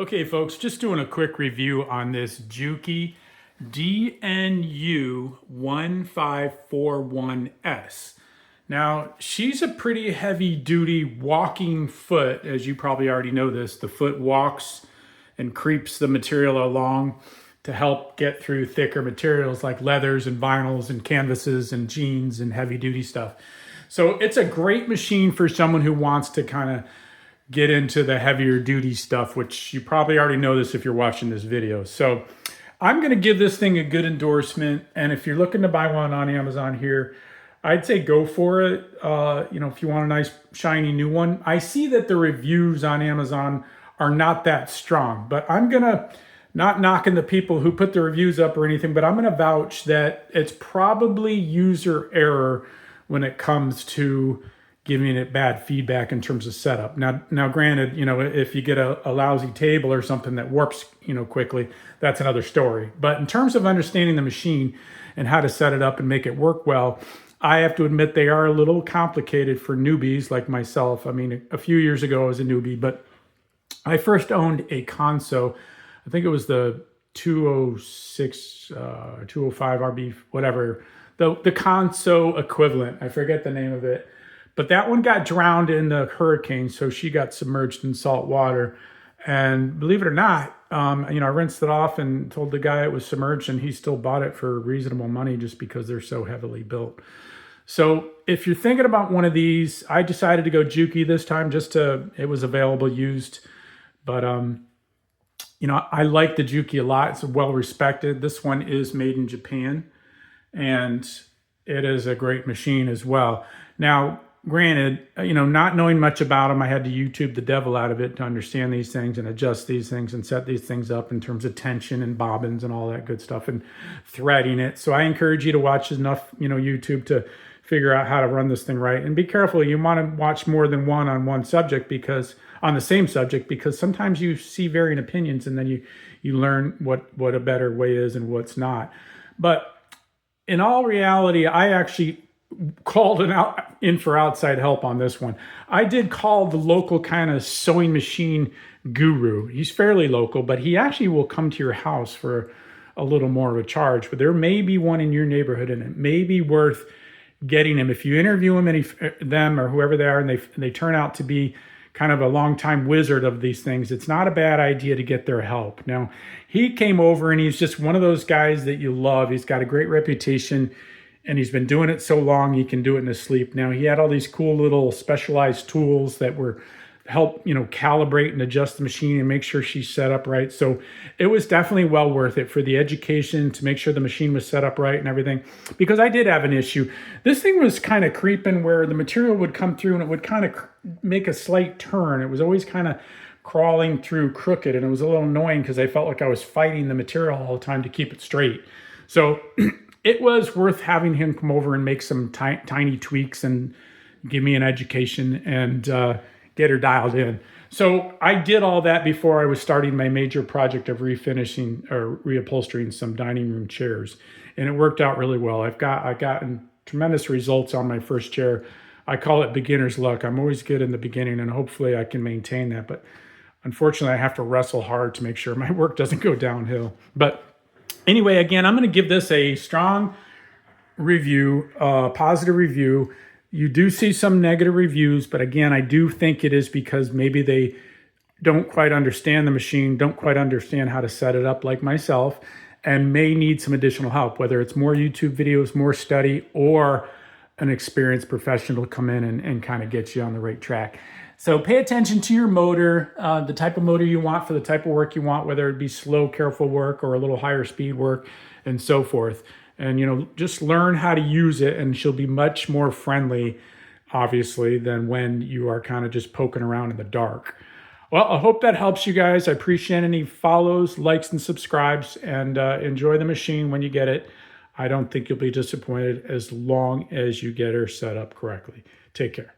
Okay, folks, just doing a quick review on this Juki DNU-1541S. Now, she's a pretty heavy-duty walking foot, as you probably already know this. The foot walks and creeps the material along to help get through thicker materials like leathers and vinyls and canvases and jeans and heavy-duty stuff. So it's a great machine for someone who wants to kind of get into the heavier duty stuff, which you probably already know this if you're watching this video. So I'm going to give this thing a good endorsement. And if you're looking to buy one on Amazon here, I'd say go for it. If you want a nice shiny new one. I see that the reviews on Amazon are not that strong, but I'm going to not knocking the people who put the reviews up or anything, but I'm going to vouch that it's probably user error when it comes to giving it bad feedback in terms of setup. Now, granted, if you get a lousy table or something that warps, quickly, that's another story. But in terms of understanding the machine and how to set it up and make it work well, I have to admit they are a little complicated for newbies like myself. I mean, a few years ago I was a newbie, but I first owned a Conso. I think it was the 206, 205 RB, whatever, the Conso equivalent. I forget the name of it. But that one got drowned in the hurricane, so she got submerged in salt water. And believe it or not, I rinsed it off and told the guy it was submerged, and he still bought it for reasonable money just because they're so heavily built. So if you're thinking about one of these, I decided to go Juki this time it was available used. But, I like the Juki a lot. It's well respected. This one is made in Japan, and it is a great machine as well. Now, granted, not knowing much about them, I had to YouTube the devil out of it to understand these things and adjust these things and set these things up in terms of tension and bobbins and all that good stuff and threading it. So I encourage you to watch enough, YouTube to figure out how to run this thing right. And be careful. You want to watch more than one on one subject on the same subject, because sometimes you see varying opinions and then you learn what a better way is and what's not. But in all reality, I actually called in for outside help on this one. I did call the local kind of sewing machine guru. He's fairly local, but he actually will come to your house for a little more of a charge. But there may be one in your neighborhood, and it may be worth getting him. If you interview him, them or whoever they are, and they turn out to be kind of a longtime wizard of these things, it's not a bad idea to get their help. Now, he came over, and he's just one of those guys that you love. He's got a great reputation, and he's been doing it so long he can do it in his sleep. Now, he had all these cool little specialized tools that were help calibrate and adjust the machine and make sure she's set up right. So it was definitely well worth it for the education, to make sure the machine was set up right and everything, because I did have an issue. This thing was kind of creeping where the material would come through and it would kind of make a slight turn. It was always kind of crawling through crooked, and it was a little annoying because I felt like I was fighting the material all the time to keep it straight. So it was worth having him come over and make some tiny tweaks and give me an education and get her dialed in. So I did all that before I was starting my major project of refinishing or reupholstering some dining room chairs. And it worked out really well. I've gotten tremendous results on my first chair. I call it beginner's luck. I'm always good in the beginning, and hopefully I can maintain that. But unfortunately, I have to wrestle hard to make sure my work doesn't go downhill. But anyway, again, I'm going to give this a strong review, positive review. You do see some negative reviews, but again, I do think it is because maybe they don't quite understand the machine, don't quite understand how to set it up like myself, and may need some additional help, whether it's more YouTube videos, more study, or an experienced professional to come in and kind of get you on the right track. So pay attention to your motor, the type of motor you want for the type of work you want, whether it be slow, careful work or a little higher speed work and so forth. And, just learn how to use it, and she'll be much more friendly, obviously, than when you are kind of just poking around in the dark. Well, I hope that helps you guys. I appreciate any follows, likes, and subscribes, and enjoy the machine when you get it. I don't think you'll be disappointed as long as you get her set up correctly. Take care.